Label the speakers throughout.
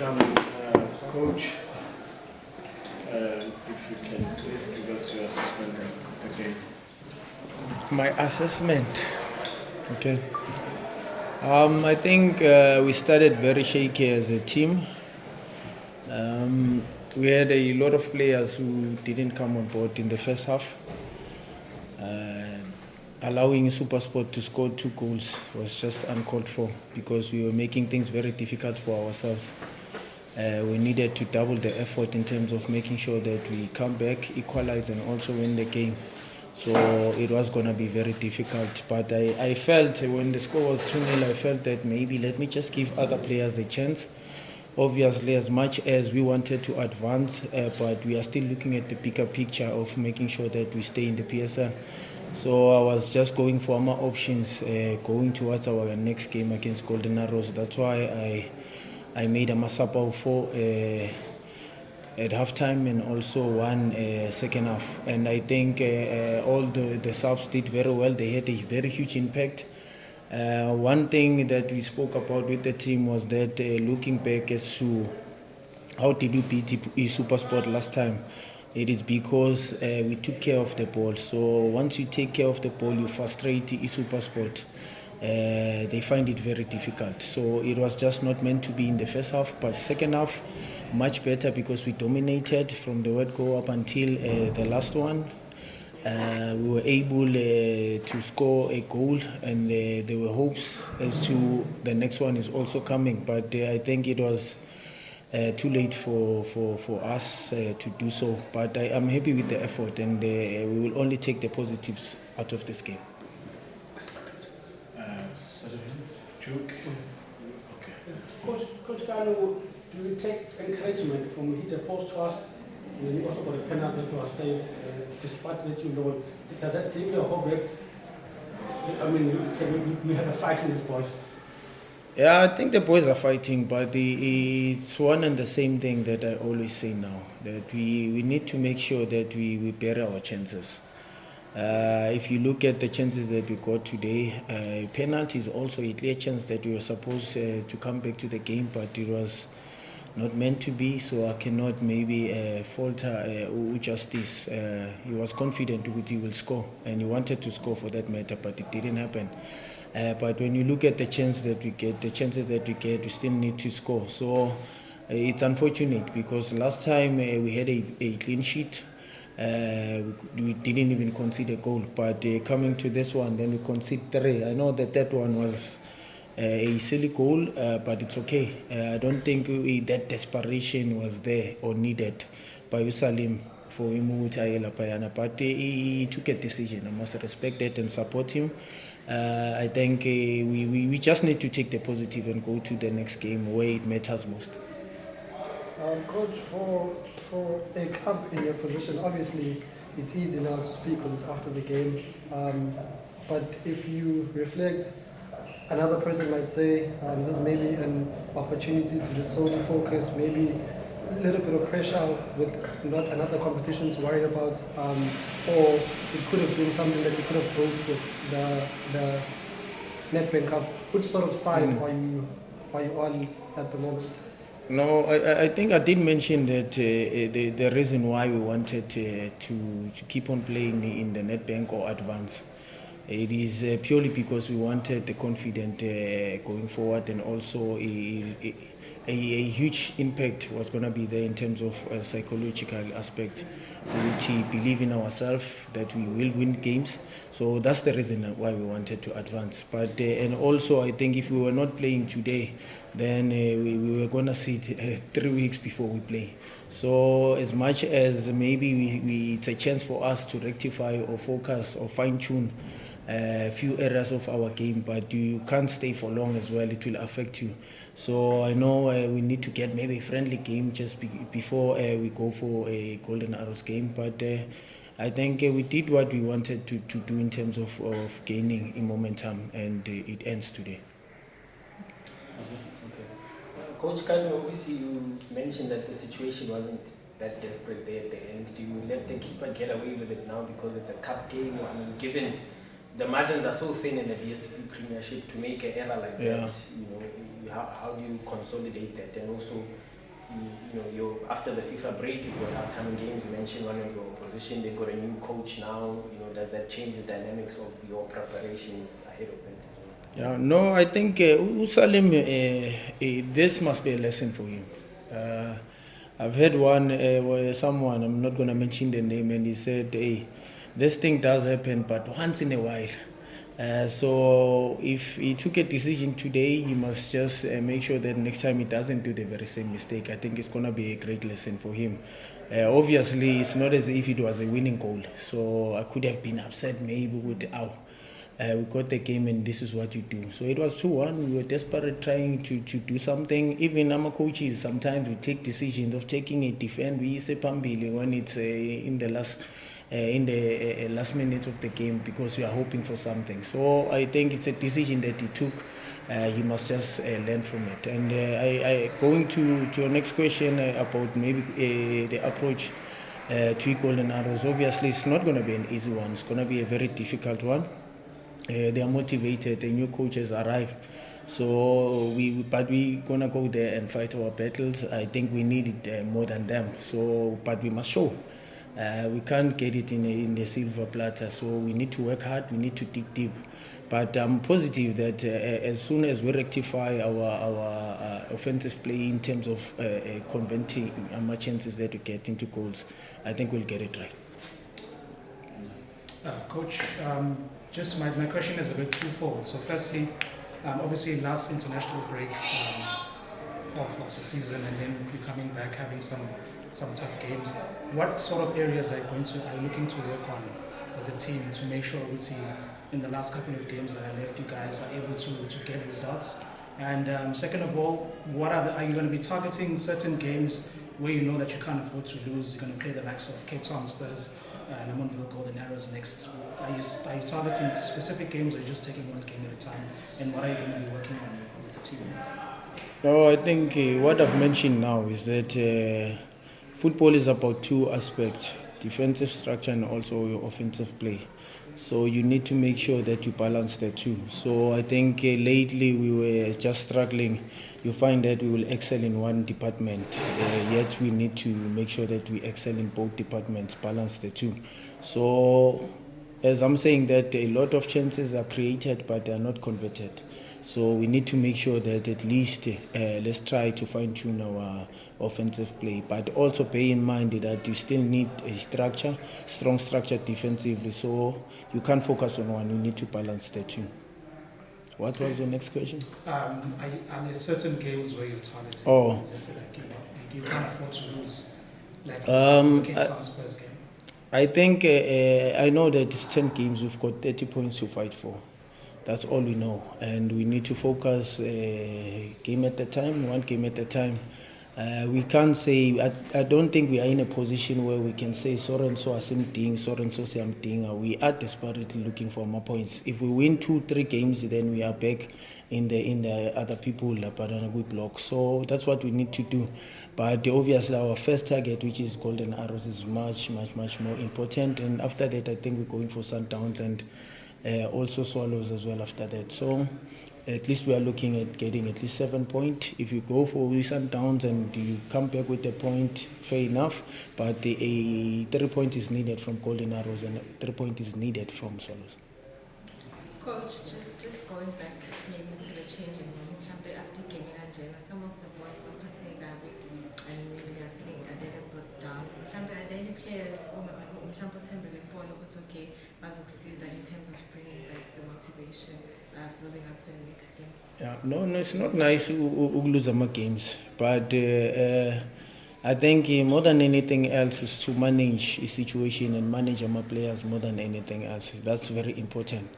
Speaker 1: Coach, if you can please give us your assessment of the game.
Speaker 2: My assessment, okay. I think we started very shaky as a team. We had a lot of players who didn't come on board in the first half. Allowing Supersport to score 2 goals was just uncalled for because we were making things very difficult for ourselves. We needed to double the effort in terms of making sure that we come back, equalize, and also win the game. So it was going to be very difficult. But I felt when the score was 2-0, I felt that maybe let me just give other players a chance. Obviously, as much as we wanted to advance, but we are still looking at the bigger picture of making sure that we stay in the PSL. So I was just going for more options, going towards our next game against Golden Arrows. That's why I made a Masapa 4 at halftime and also one second half. And I think all the subs did very well. They had a very huge impact. One thing that we spoke about with the team was that looking back as to how did we beat Supersport last time, it is because we took care of the ball. So once you take care of the ball, you frustrate Supersport. They find it very difficult. So it was just not meant to be in the first half, but second half, much better because we dominated from the word go up until the last one. We were able to score a goal, and there were hopes as to the next one is also coming. But I think it was too late for us to do so. But I am happy with the effort, and we will only take the positives out of this game.
Speaker 1: Juke? Okay.
Speaker 3: Coach Carlo, do you take encouragement from hit the post to us? And then you also got a penalty that was saved, despite that you know, does that give you a hope that, I mean, you have a fight in these boys?
Speaker 2: Yeah, I think the boys are fighting, but it's one and the same thing that I always say now, that we need to make sure that we bury our chances. If you look at the chances that we got today, penalty is also a clear chance that we were supposed to come back to the game, but it was not meant to be, so I cannot maybe falter Justice. He was confident that he will score, and he wanted to score for that matter, but it didn't happen. But when you look at the chances that we get, we still need to score. So it's unfortunate because last time we had a clean sheet. We didn't even concede a goal, but coming to this one, then we concede 3. I know that one was a silly goal, but it's okay. I don't think that desperation was there or needed by Usalim for him to but he took a decision. I must respect that and support him. I think we just need to take the positive and go to the next game where it matters most.
Speaker 4: Coach, for a club in your position, obviously it's easy now to speak because it's after the game. But if you reflect, another person might say this may be an opportunity to just solely focus, maybe a little bit of pressure with not another competition to worry about, or it could have been something that you could have built with the Nedbank Cup. Which sort of side are you on at the moment?
Speaker 2: No, I think I did mention that the reason why we wanted to keep on playing in the Nedbank or advance, it is purely because we wanted the confident going forward, and also a huge impact was going to be there in terms of psychological aspect. We believe in ourselves that we will win games, so that's the reason why we wanted to advance. But and also I think if we were not playing today, then we were going to sit 3 weeks before we play. So as much as maybe it's a chance for us to rectify or focus or fine-tune a few areas of our game, but you can't stay for long as well. It will affect you. So I know we need to get maybe a friendly game just before we go for a Golden Arrows game. But I think we did what we wanted to do in terms of gaining in momentum, and it ends today.
Speaker 5: Okay. Coach Kano, obviously you mentioned that the situation wasn't that desperate there at the end. Do you let the keeper get away with it now because it's a cup game? I mean, given the margins are so thin in the DSTV Premiership, to make an error like that, you know, how do you consolidate that? And also, after the FIFA break, you've got upcoming games. You mentioned one of your opposition. They've got a new coach now. Does that change the dynamics of your preparations ahead of it?
Speaker 2: Yeah, no, I think Usalim, this must be a lesson for him. I've heard one where someone, I'm not going to mention the name, and he said, hey, this thing does happen, but once in a while. So if he took a decision today, he must just make sure that next time he doesn't do the very same mistake. I think it's going to be a great lesson for him. Obviously, it's not as if it was a winning goal. So I could have been upset maybe with, we got the game and this is what you do. So it was 2-1. We were desperate trying to do something. Even our coaches, sometimes we take decisions of taking a defend. We say Pambili when it's in the last minute of the game because we are hoping for something. So I think it's a decision that he took. He must just learn from it. And going to your next question about maybe the approach to Golden Arrows. Obviously, it's not going to be an easy one. It's going to be a very difficult one. They are motivated. The new coach has arrived. So we're gonna go there and fight our battles. I think we need it more than them. So, but we must show. We can't get it in the silver platter. So we need to work hard. We need to dig deep. But I'm positive that as soon as we rectify our offensive play in terms of converting our chances that we get into goals, I think we'll get it right.
Speaker 6: Coach, just my question is a bit twofold. So firstly, obviously last international break of the season, and then you're coming back having some tough games. What sort of areas are you looking to work on with the team to make sure in the last couple of games that I left, you guys are able to get results? And second of all, are you going to be targeting certain games where you know that you can't afford to lose? You're going to play the likes of Cape Town Spurs, Lamontville Golden Arrows next. Are you targeting specific games, or are you just taking one game at a time? And what are you going to be working on with the team?
Speaker 2: No, I think what I've mentioned now is that football is about two aspects: defensive structure and also your offensive play. So you need to make sure that you balance the two. So I think lately we were just struggling. You find that we will excel in one department, yet we need to make sure that we excel in both departments, balance the two. So as I'm saying that a lot of chances are created but they are not converted. So we need to make sure that at least let's try to fine-tune our offensive play, but also bear in mind that you still need a structure, strong structure defensively. So you can't focus on one, you need to balance the two. What was your next question?
Speaker 6: Are there certain games where you're targeting? As if you can't afford to lose, like for example, the Cape Town Spurs game?
Speaker 2: I think I know that it's 10 games, we've got 30 points to fight for. That's all we know, and we need to focus game at a time, one game at a time. We can't say, I don't think we are in a position where we can say so and so are something, so and so something. We are desperately looking for more points. If we win 2-3 games, then we are back in the other people block. So that's what we need to do. But obviously our first target, which is Golden Arrows, is much more important. And after that, I think we're going for Sundowns and also Swallows as well after that. So at least we are looking at getting at least 7 points. If you go for Sundowns and you come back with a point, fair enough. But a 3 point is needed from Golden Arrows and 3 point is needed from Swallows.
Speaker 7: Coach, just going back maybe to the changing room, after getting Angela, some of the boys are putting and maybe they are feeling a little bit down. Are there any players who it's okay in terms of bringing back the motivation, building up to the next game?
Speaker 2: Yeah, no, it's not nice to lose our games, but I think more than anything else is to manage a situation and manage our players more than anything else. That's very important.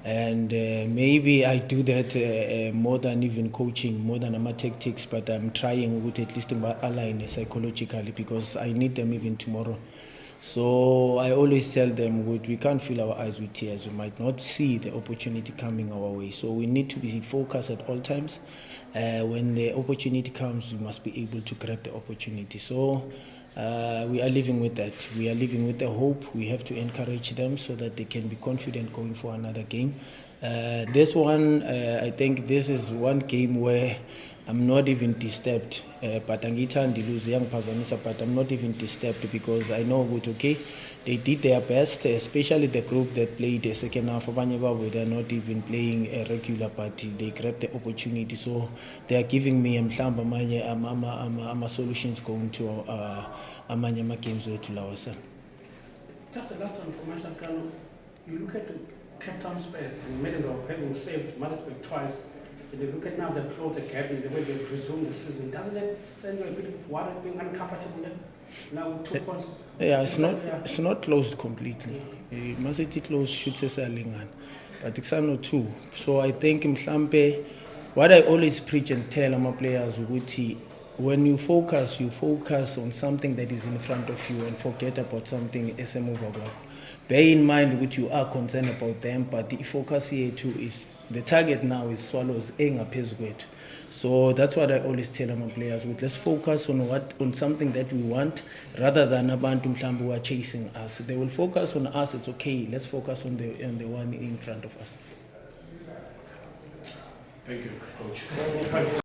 Speaker 2: And maybe I do that more than even coaching, more than my tactics, but I'm trying with at least align psychologically because I need them even tomorrow. So I always tell them we can't fill our eyes with tears. We might not see the opportunity coming our way. So we need to be focused at all times. When the opportunity comes, we must be able to grab the opportunity. So we are living with that. We are living with the hope. We have to encourage them so that they can be confident going for another game. This one, I think this is one game where I'm not even disturbed. But angithandi lose yangiphazamisa, but I'm not even disturbed because I know good, okay, they did their best, especially the group that played the second half. Abanye babo, they're not even playing a regular, but they grabbed the opportunity. So they are giving me mhlamba amanye ama solutions going to amanye ama games wethu lawa sir.
Speaker 3: Just the last one for myself, Kano. You look at the Cape Town Spurs and Medendorp having saved Maritzburg twice, and you look at now they've closed the gap in the way they've resumed the season. Doesn't that send you a bit of worry being uncomfortable then? Now 2 points.
Speaker 2: Yeah, it's not closed completely. Must it close should say Salingan, but it's not two. So I think mhlambe, what I always preach and tell my players, when you focus on something that is in front of you and forget about something as a move. Bear in mind which you are concerned about them, but the focus here too is the target now is Swallows engaphezu. So that's what I always tell my players. Let's focus on something that we want rather than abantu mhlambe who are chasing us. They will focus on us. It's okay. Let's focus on the one in front of us.
Speaker 1: Thank you, Coach.